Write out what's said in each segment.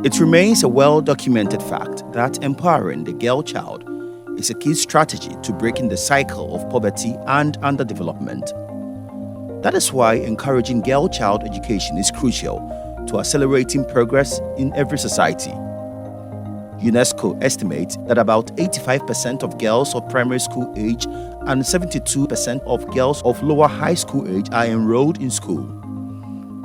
It remains a well-documented fact that empowering the girl child is a key strategy to breaking the cycle of poverty and underdevelopment. That is why encouraging girl child education is crucial to accelerating progress in every society. UNESCO estimates that about 85% of girls of primary school age and 72% of girls of lower high school age are enrolled in school.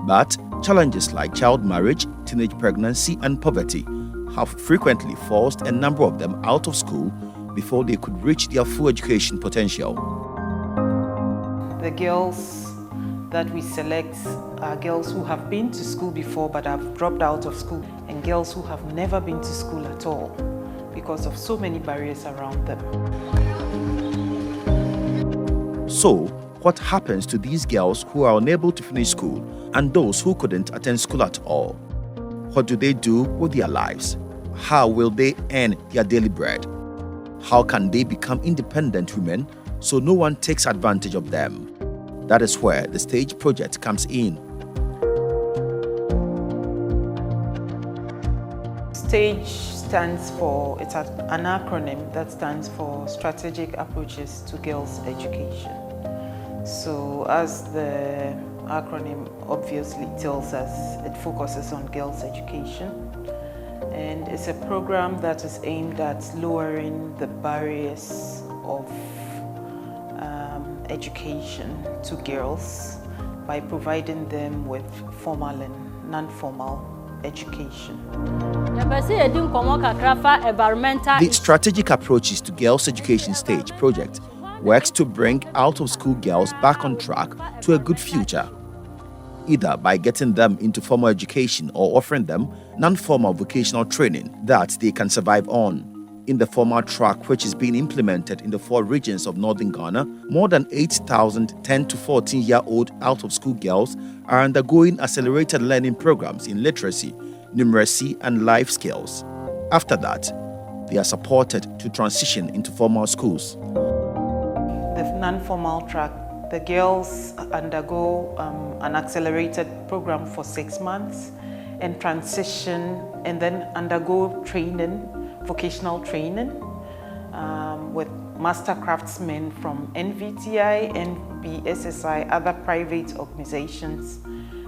But challenges like child marriage, teenage pregnancy, and poverty have frequently forced a number of them out of school before they could reach their full education potential. The girls that we select are girls who have been to school before but have dropped out of school, and girls who have never been to school at all because of so many barriers around them. So, what happens to these girls who are unable to finish school and those who couldn't attend school at all? What do they do with their lives? How will they earn their daily bread? How can they become independent women so no one takes advantage of them? That is where the STAGE project comes in. STAGE stands for, it's an acronym that stands for Strategic Approaches to Girls' Education. So as the acronym obviously tells us, it focuses on girls' education. And it's a program that is aimed at lowering the barriers of education to girls by providing them with formal and non-formal education. The Strategic Approaches to Girls' Education STAGE project works to bring out-of-school girls back on track to a good future, either by getting them into formal education or offering them non-formal vocational training that they can survive on. In the formal track, which is being implemented in the 4 regions of northern Ghana, more than 8,000 10 to 14-year-old out-of-school girls are undergoing accelerated learning programs in literacy, numeracy, and life skills. After that, they are supported to transition into formal schools. The non-formal track, the girls undergo an accelerated program for 6 months and transition and then undergo training, vocational training with master craftsmen from NVTI, NBSSI, other private organizations,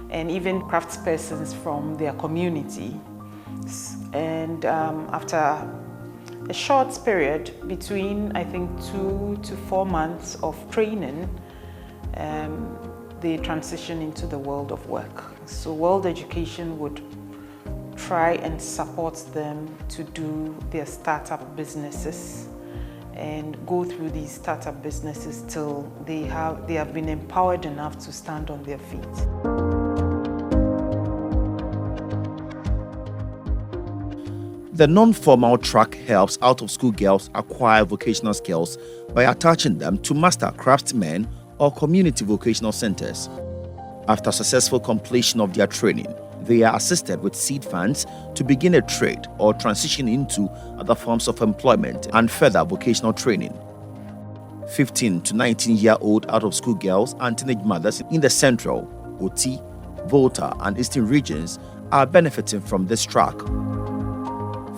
and even craftspersons from their community. And after a short period, between I think 2 to 4 months of training, they transition into the world of work. So World Education would try and support them to do their startup businesses and go through these startup businesses till they have been empowered enough to stand on their feet. The non-formal track helps out-of-school girls acquire vocational skills by attaching them to master craftsmen or community vocational centers. After successful completion of their training, they are assisted with seed funds to begin a trade or transition into other forms of employment and further vocational training. 15 to 19-year-old out-of-school girls and teenage mothers in the Central, Oti, Volta, and Eastern regions are benefiting from this track.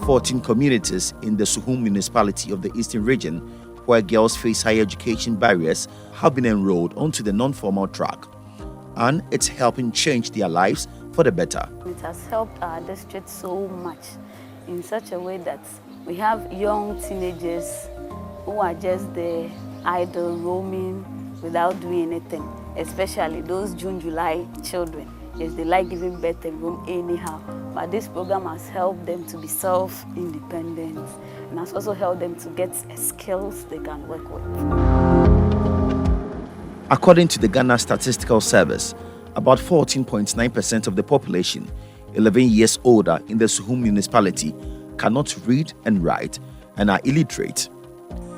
14 communities in the Suhum municipality of the Eastern region, where girls face higher education barriers, have been enrolled onto the non-formal track, and it's helping change their lives for the better. It has helped our district so much in such a way that we have young teenagers who are just there idle, roaming without doing anything, especially those June, July children. Yes, they like giving birth and roam anyhow. But this program has helped them to be self-independent and has also helped them to get skills they can work with. According to the Ghana Statistical Service, about 14.9% of the population 11 years older in the Suhum municipality cannot read and write and are illiterate.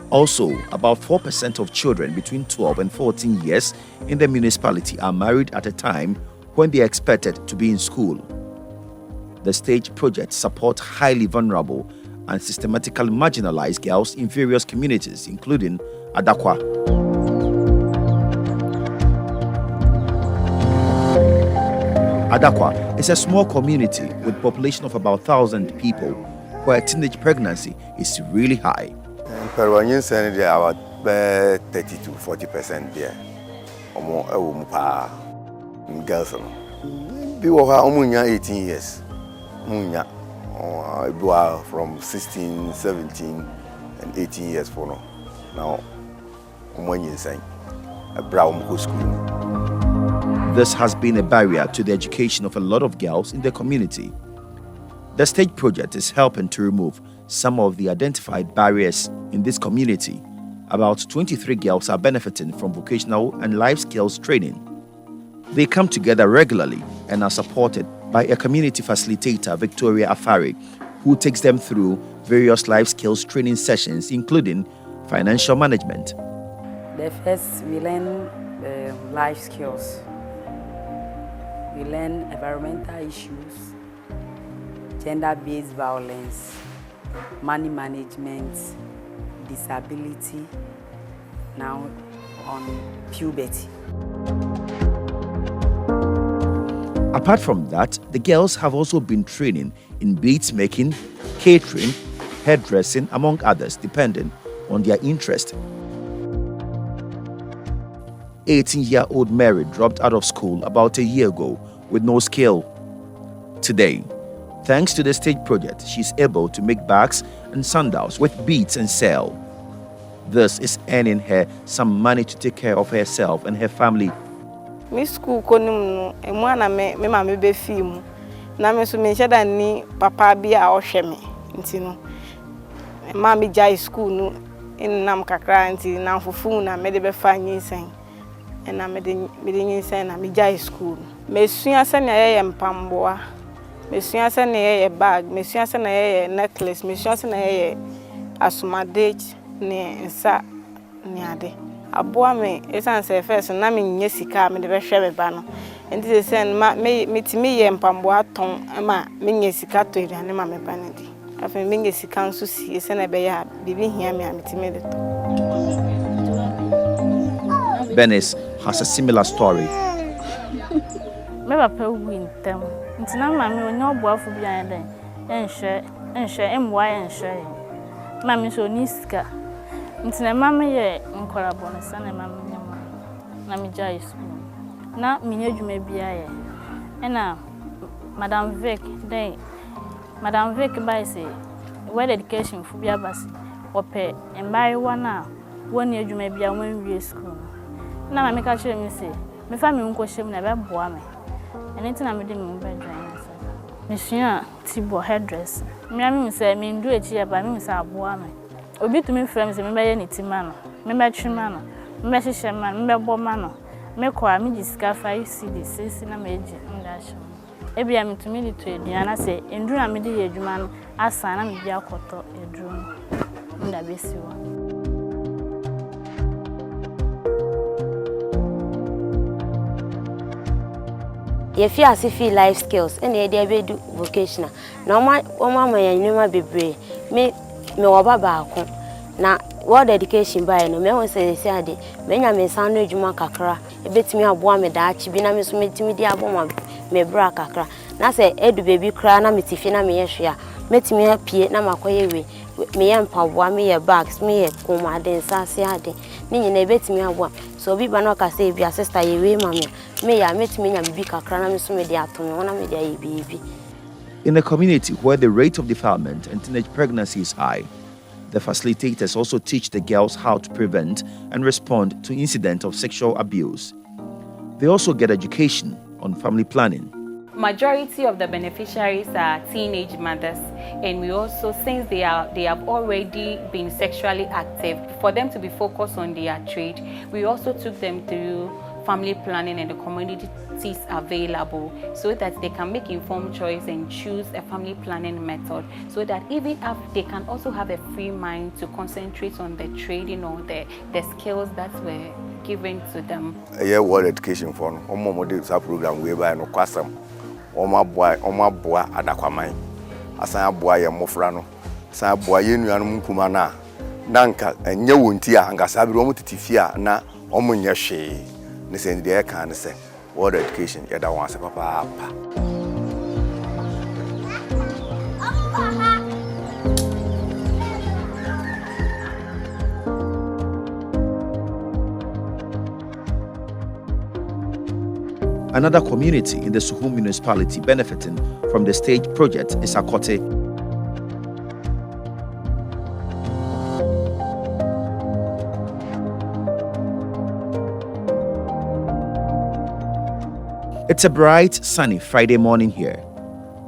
Also, about 4% of children between 12 and 14 years in the municipality are married at a time when they are expected to be in school. The STAGE project supports highly vulnerable and systematically marginalized girls in various communities, including Adakwa. Adakwa is a small community with a population of about 1,000 people where teenage pregnancy is really high. Peruvian Senate about 30 to 40% there. Girls. People are 18 years. From 16, 17, and 18 years for now. Now, a brown school. This has been a barrier to the education of a lot of girls in the community. The stage project is helping to remove some of the identified barriers in this community. About 23 girls are benefiting from vocational and life skills training. They come together regularly and are supported by a community facilitator, Victoria Afari, who takes them through various life skills training sessions, including financial management. The first, we learn life skills. We learn environmental issues, gender-based violence, money management, disability, now on puberty. Apart from that, the girls have also been training in beads making, catering, hairdressing, among others, depending on their interest. 18-year-old Mary dropped out of school about a year ago with no skill. Today, thanks to the stage project, she's able to make bags and sandals with beads and sell. This is earning her some money to take care of herself and her family. My school konum no emu me mama be film na me so me sheda ni papa bia a ohwe me nti no mama jai school no nam kakra nti na fufu na me de be fa nyinsen na me de nyinsen na me jai school me sua se na ye mpamboa me sua se na ye bag me sua se na ye necklace me sua se na ye asomade ne nsa ne ade aboa me esan se first na me nye sika me de be hwe me ba no enti se ma me timi ye mpamboa ton ma me nye sika to aduane ma me ba ne di afa me nye sika nso si se na be ya bibi hia me timi de to. Benis has a similar story. Me papa win them nti na ma me onye oboafo bia den enhwe emwa enhwe ma me so ni sika nti na mama ye nkora bonesa na mama nyama na me jai school na me nyadwuma bia ye na Madam Vic by say word education fu bia basi ope embai wana woni adwuma bia wan wie school na mama ka chere me say me fa me nko hyem na be boa me ene nti na me de me be join me sua tibo hairdress me say me ndu echi ba me say aboa me obi to me friends me be ye nitima no me be twema no me be hyehye ma me be bo ma no me kwa me disika 5 cds na me eji ndash ebia me to me di to eduana say endu na me di edwuma no asa na me bia koto edru nda besiwa. If you feel life skills and the idea do vocational na oma ya nyuma bebre me oba baako na world education by no me won say ade me nya me san no adwuma kakra e betimi aboa me da achi bi na me so metimi di aboma me bra kakra na say edu baby kra na metifi na me yehwe a metimi apie na makoye we me ye mpaboa me ye bags me ye komade nsase ade ni nyina betimi aboa so obi ba na ka say bia sister ye we ma me ya metimi nya bibi kakra na me so me di atom na me di ayebibi. In a community where the rate of defilement and teenage pregnancy is high, the facilitators also teach the girls how to prevent and respond to incidents of sexual abuse. They also get education on family planning. Majority of the beneficiaries are teenage mothers, and we also, since they have already been sexually active, for them to be focused on their trade, we also took them through family planning and the communities available so that they can make informed choice and choose a family planning method, so that even if they can also have a free mind to concentrate on the trading or the skills that were given to them. Yeah, world education for no model program we by no kwasam oma boy adakwamai asan boy ye mofra no san boy ye nuanum kuma na nanka enye wonti a anka sabiri omo titifia na omo nya hwe ne se ndie kan se world education yɛda wɔn ase papaapa. Another community in the Suhum municipality benefiting from the stage project is Akote. It's a bright, sunny Friday morning here.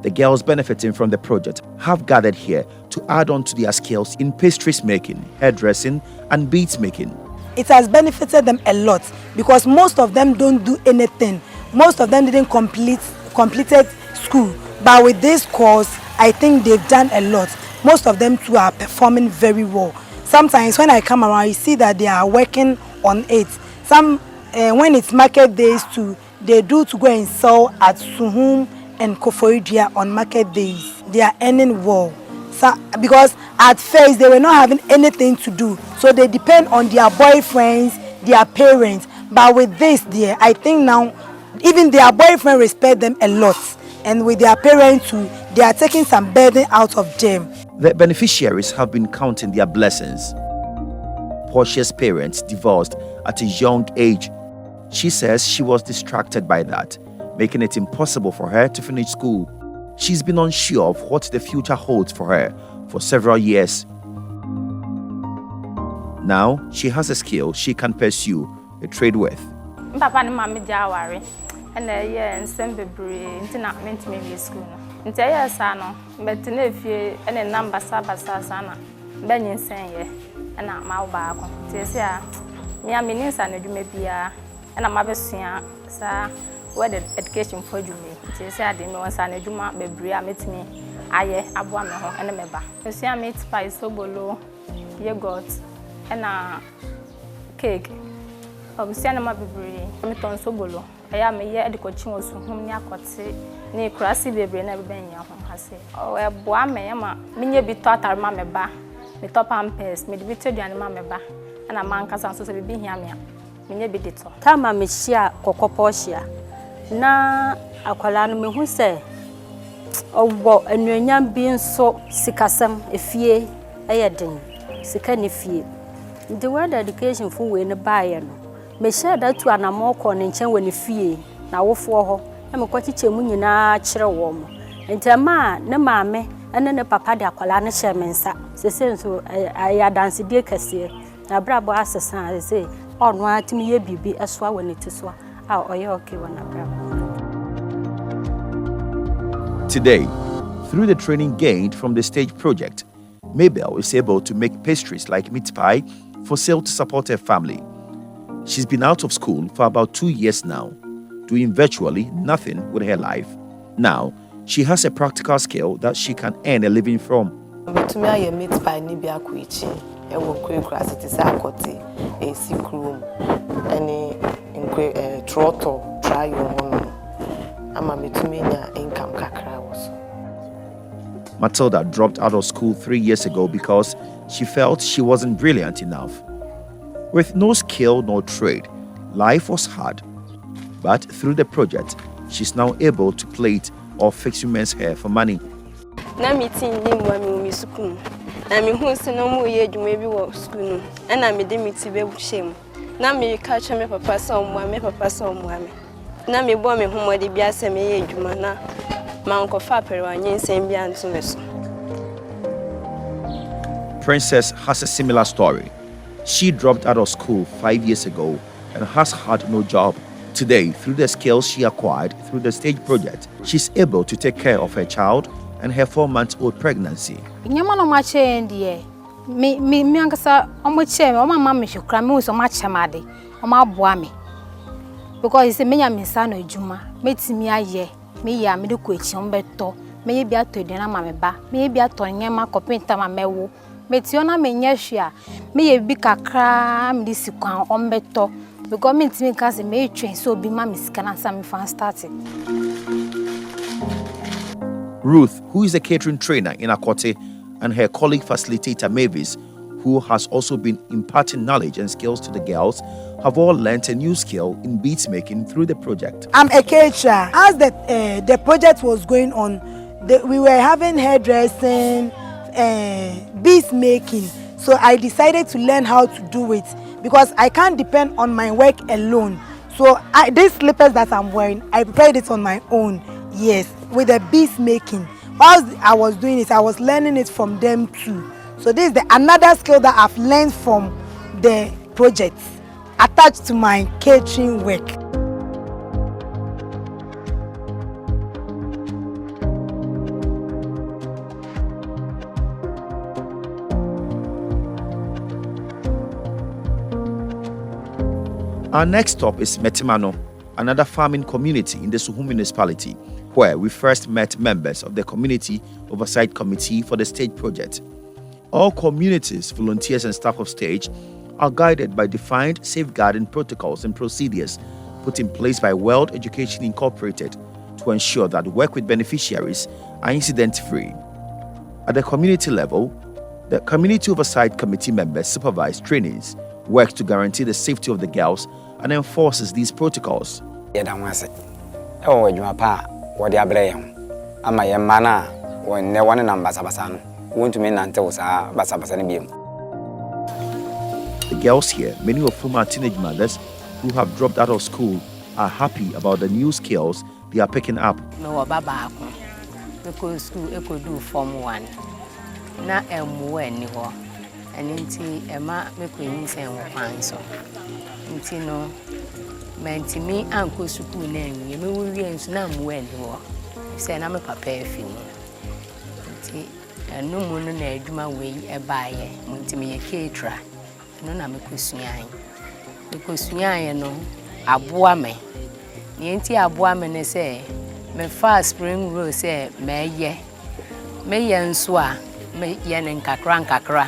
The girls benefiting from the project have gathered here to add on to their skills in pastries making, hairdressing, and beads making. It has benefited them a lot because most of them don't do anything. Most of them didn't completed school. But with this course, I think they've done a lot. Most of them too are performing very well. Sometimes when I come around, you see that they are working on it. Some, when it's market days too, they do to go and sell at Suhum and Koforidua on market days. They are earning well. So, because at first they were not having anything to do. So they depend on their boyfriends, their parents. But with this, I think now, even their boyfriend respect them a lot. And with their parents too, they are taking some burden out of them. The beneficiaries have been counting their blessings. Portia's parents divorced at a young age. She says she was distracted by that, making it impossible for her to finish school. She's been unsure of what the future holds for her for several years. Now, she has a skill she can pursue a trade with. Papa and Mammy Jawari, and a year and send into not meant to me school. Into a sano, but to know and a number Sabasana, Benny saying, and not my back. Tia, me a meaning son, you may be and I'm a sir, what education for you. Tia, I didn't know son, you might be bria meet me. I want me home and a member. You see, I made spice so below, yogurt, and a cake. Obsiana mabibri meton sobolo aya me ye education osuhum ni akote ni kurasi bebre na beben ya ho ase o eboa me ma menye bi to atare ma me ba me to pampers me bi to duane ma me ba na man kasa so se bi hia me menye bi de to tama me hia kokopo hia na akwala no me hu se owo anuanyam bi nso sikasam efie ayeden sika ne fie the word education for we ne baaye no me share that to anamo ko ne nchen woni fie na wofo ho na me kwachiche mu nyina kire wo mo ntama ne maame ene ne papa de akwala ne hye mensa sese nso ya dance die kase na brabo asesa se ono atimi ye bibi eso woni tiso a oye okay wona brabo. Today, through the training gained from the stage project, Mabel is able to make pastries like meat pie for sale to support her family. She's been out of school for about 2 years now, doing virtually nothing with her life. Now, she has a practical skill that she can earn a living from. To me, I meat pie ni bia kuichi. I work with grass. It is a coty, a sick room, any trotto. Try your own. I'm a metumina income kakra was. Matilda dropped out of school 3 years ago because she felt she wasn't brilliant enough. With no skill nor trade, life was hard. But through the project, she's now able to plait or fix women's hair for money. Na meeting ni mwami mi school. Na me hu se no mo ye adwuma bi wo school no. Na me de meeting be buhye. Na me ka cha me papa sa omwa papa sa omwa me. Na me bo me hu mo de bia se me ye adwuma na man ko fa pere wa nyen bia nso me so. Princess has a similar story. She dropped out of school 5 years ago and has had no job. Today, through the skills she acquired through the stage project, she's able to take care of her child and her 4-month-old pregnancy. Nyamano mache ndiye. Mi ankasa omoche me o mama me hwekra me so mache made. O ma boa me. Because he say menya me sa no adwuma. Metimi aye. Me ya me de ko echi ombeto. Me ye bia to edena ma me ba. Me ye bia to nyema kopenta ma mewo. Metiona menye hwia. Me ye bi kakra me disi kwan ombeto. Because me timi kase me train so bi ma me sika na sa me fan starting. Ruth, who is a catering trainer in Akote, and her colleague facilitator Mavis, who has also been imparting knowledge and skills to the girls, have all learnt a new skill in beads making through the project. I'm a caterer. As the project was going on, we were having hairdressing, beads making. So I decided to learn how to do it because I can't depend on my work alone. So these slippers that I'm wearing, I prepared it on my own. Yes, with the beads making. While I was doing it, I was learning it from them too. So this is another skill that I've learned from the project attached to my catering work. Our next stop is Metimano, another farming community in the Suhum municipality, where we first met members of the Community Oversight Committee for the stage project. All communities, volunteers and staff of stage are guided by defined safeguarding protocols and procedures put in place by World Education Incorporated to ensure that work with beneficiaries are incident-free. At the community level, the Community Oversight Committee members supervise trainings, work to guarantee the safety of the girls, and enforces these protocols. The girls here, many of whom are teenage mothers who have dropped out of school, are happy about the new skills they are picking up. Because school I could do Form 1. Na anywhere. And inti Emma make we say one so. Inti no menti me anko school name. You me we ensure na mwe anywhere. Say na me papa fini. Inti no mo no na adwuma we e baaye. Inti me caterer. No na me kosuan. Me kosuan no aboa me. Ni inti aboa me ne say me fast spring roll say me nso a me ye ne nkakra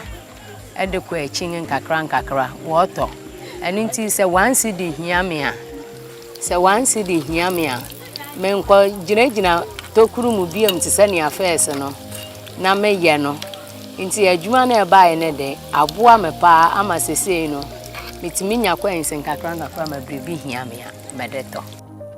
edekwa echin nkakra water aninti say one cedi hia me a say one cedi hia me a me nko ginagina tokuru mu biam ti se ne affairs no na me ye no nti adwuma na e baaye ne de aboa me pa ama sesei no mitimi nya kwanse nkakra ma brebi hia me a medeto.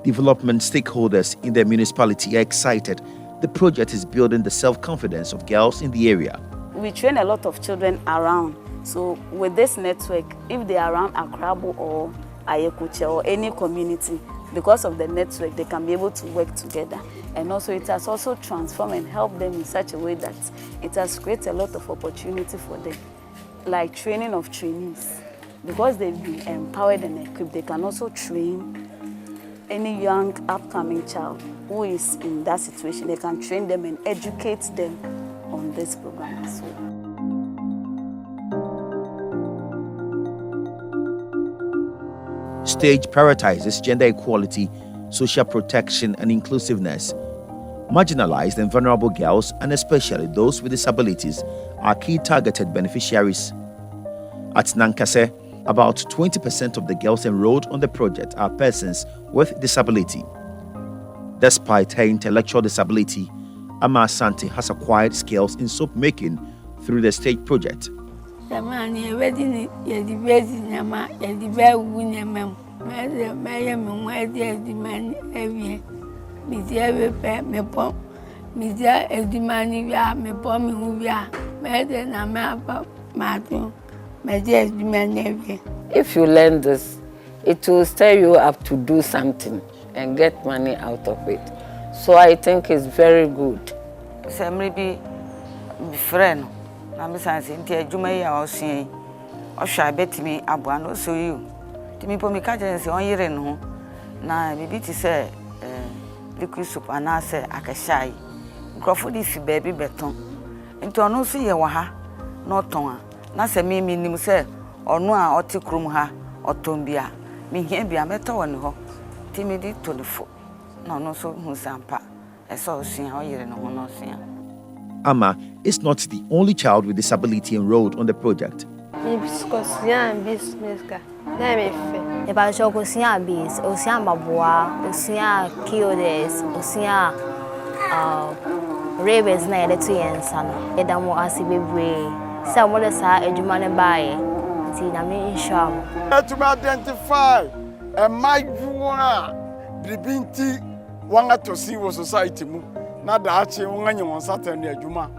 Development stakeholders in the municipality are excited. The project is building the self-confidence of girls in the area. We train a lot of children around. So with this network, if they are around Akrabo or Ayekuche or any community, because of the network, they can be able to work together. And also it has also transformed and helped them in such a way that it has created a lot of opportunity for them. Like training of trainees. Because they've been empowered and equipped, they can also train any young upcoming child who is in that situation. They can train them and educate them on this program as well. Stage prioritizes gender equality, social protection, and inclusiveness. Marginalized and vulnerable girls, and especially those with disabilities, are key targeted beneficiaries. At Nankase, about 20% of the girls enrolled on the project are persons with disability. Despite her intellectual disability, Ama Asante has acquired skills in soap making through the stage project. If you learn this, it will stir you up to do something and get money out of it. So I think it's very good. So maybe friend, I'm saying, "Inti ejuma ya osin, osha betimi abua no so you." Timi po mi ka je se on yire no na bibi ti se liquid soup ana se akashai. Nkrofo di fi baby beton. Nti ono so ye wa ha na oton a na se mi nim se ono a oti krum ha oton bia mi hia bia meto woni ho. Timi di to the fo. No, no, so Musampa. I saw seeing how you're no seeing. Ama is not the only child with disability enrolled on the project. sɛ mo de saa adwuma ne baaye nti na me insha to identify a majua dribinti wanga to see wo society mu na da ache wanga nyi won saturn adwuma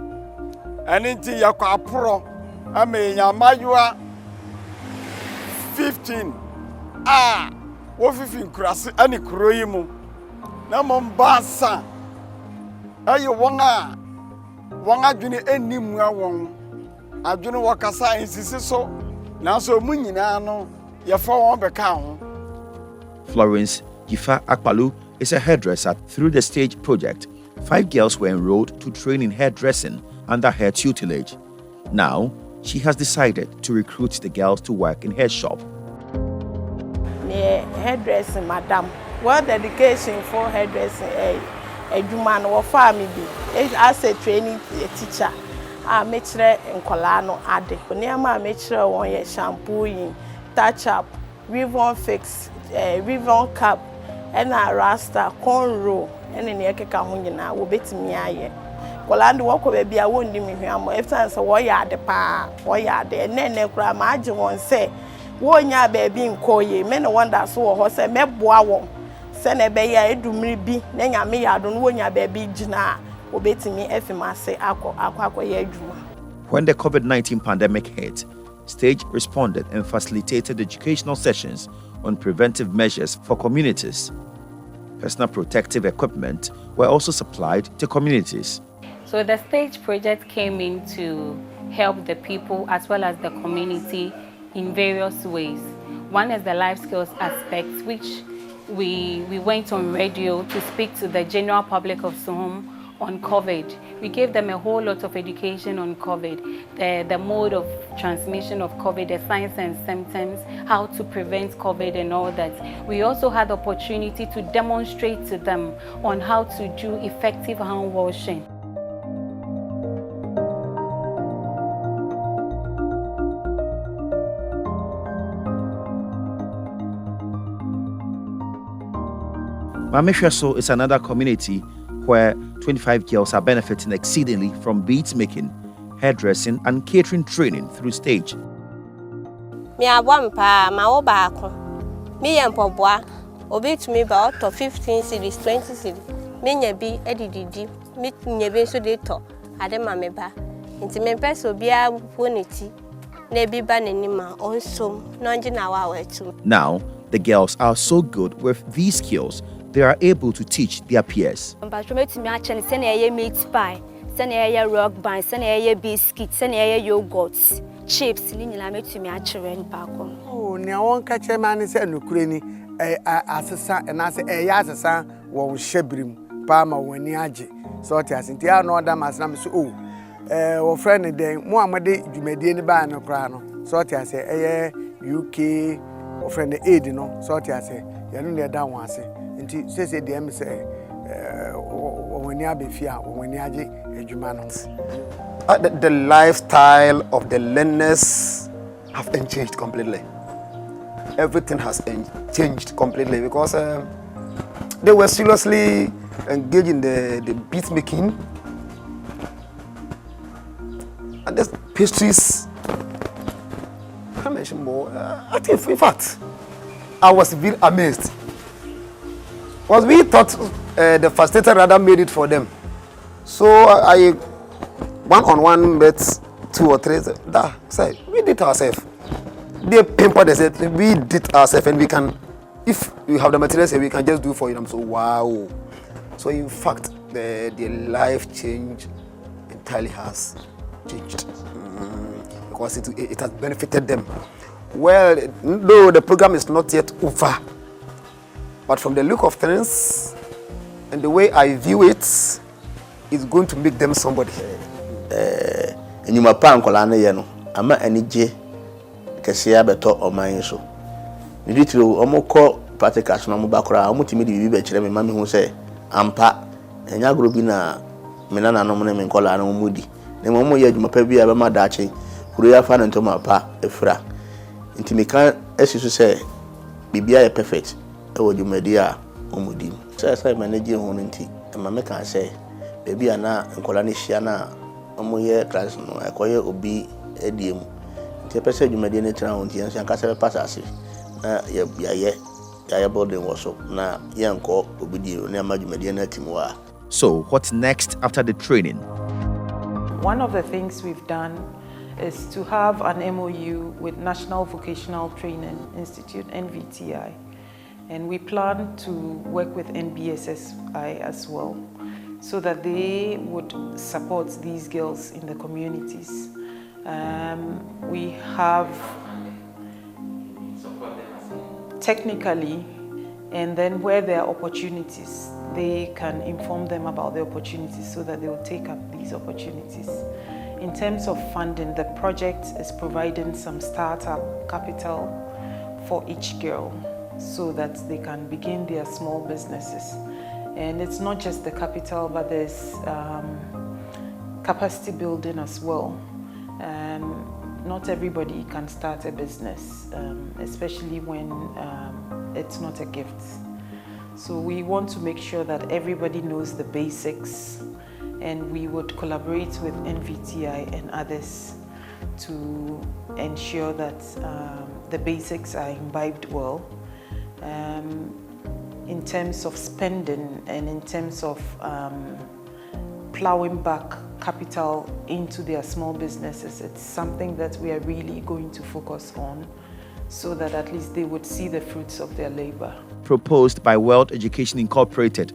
ene nti yakwa aporo amenya majua 15 wo fifin kurase ani kuroyi mu na mo mbasa ayi wanga dwene enimu awon adwene wakasa insisi so na so mu nyina no ye fa won beka ho. Florence Gifa Akpalu is a hairdresser. Through the stage project, 5 girls were enrolled to train in hairdressing under her tutelage. Now, she has decided to recruit the girls to work in her shop. Hairdressing, madam. What dedication for hairdressing? A woman or family as a training teacher. I make sure in Colano Ade. Near make sure one year shampooing, touch up, ribbon fix, ribbon cap, and a rasta, cornrow, and in the Ekahunina will bet me. Colando walk over be a wound in me. If times a warrior the pa, warrior the and then imagine one say, one ya baby in Koye, men wonder so a horse and met boa. Send a bay, I do me be, then ya me, I don't want ya baby Jina. When the COVID-19 pandemic hit, Stage responded and facilitated educational sessions on preventive measures for communities. Personal protective equipment were also supplied to communities. So the Stage project came in to help the people as well as the community in various ways. One is the life skills aspect, which we went on radio to speak to the general public of Suhum on COVID. We gave them a whole lot of education on COVID, the mode of transmission of COVID, the signs and symptoms, how to prevent COVID and all that. We also had the opportunity to demonstrate to them on how to do effective hand washing. Mameshwaso is another community where 25 girls are benefiting exceedingly from beads making, hairdressing, and catering training through Stage. Me abwampa ma wo baako. Me yempoboa. Obi to me about 15 cedis, 20 cedis. Me nya bi edididi. Me nya bi so de to. Ade ma me ba. Nti me pese obi a woneti. Na bi ba nanima onsom. Na onje na wa wetu. Now, the girls are so good with these skills, they are able to teach their peers. But me actually send a meat pie, send a rock band, send a biscuit, send a yogurt, chips, Nina me to me actually back on. Oh, now one catch a man is a Nukreni, assassin, and I say a assassin, one shebrim, Palma, when yaji. So as in the no other as I'm so, or friendly day, Muhammad, you may be in the band of Crano. So I say, UK, or friendly aid, you know, so I say, you're only down one say. Nti sese de em say when you be fear when you age adwuma no the lifestyle of the learners have changed completely. Everything has changed completely because they were seriously engaged in the beat making and the pastries. I mention more. I think in fact I was really amazed. Because we thought the facilitator rather made it for them. So I one-on-one met 2 or 3. That say we did ourselves. They pampered us. We did ourselves, and we can, if you have the materials, we can just do for you. I'm so wow. So in fact, the life change entirely has changed because it has benefited them. Well, though the program is not yet over. But from the look of things and the way I view it, it's going to make them somebody. And you ma pa nkola no ama anije kese ya beto oman so. Ni ditiro omoko practicals no mo bakora omutimi di bibi be kire me ma me hu se ampa enya agro bi na me na nanom ne me nkola no mudi. Na mo ye adwuma pa bi a be ma daache kuro ya fa na ntoma pa efra. Nti me kan esisu se bibia ye perfect. Ojumedia omudi sai manage ho nti ma me kan say baby ana nkola ne hia na omoye class no ekoye obi ediem nti pese dwumade ne tra ho nti enso ankasa be pasase na ya building was so na yanko obidi ne amadwumade na timu a. So what's next after the training? One of the things we've done is to have an MOU with National Vocational Training Institute, NVTI, and we plan to work with NBSSI as well, so that they would support these girls in the communities. We have technically, and then where there are opportunities, they can inform them about the opportunities so that they will take up these opportunities. In terms of funding, the project is providing some startup capital for each girl so that they can begin their small businesses. And it's not just the capital, but there's capacity building as well. Not everybody can start a business, especially when it's not a gift. So we want to make sure that everybody knows the basics, and we would collaborate with NVTI and others to ensure that the basics are imbibed well. In terms of spending and in terms of plowing back capital into their small businesses, it's something that we are really going to focus on so that at least they would see the fruits of their labor. Proposed by World Education Incorporated,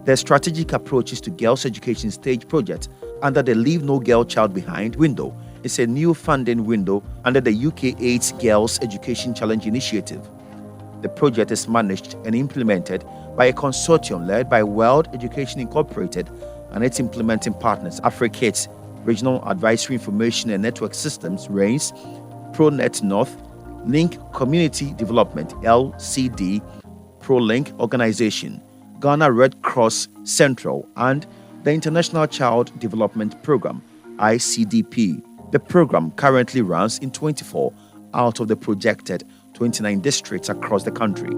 the Strategic Approaches to Girls Education Stage project under the Leave No Girl Child Behind window is a new funding window under the UK AIDS Girls Education Challenge Initiative. The project is managed and implemented by a consortium led by World Education Incorporated and its implementing partners, AfriKids, Regional Advisory Information and Network Systems, RAINS, ProNet North, Link Community Development, LCD, ProLink Organization, Ghana Red Cross Central, and the International Child Development Program, ICDP. The program currently runs in 24 out of the projected 29 districts across the country.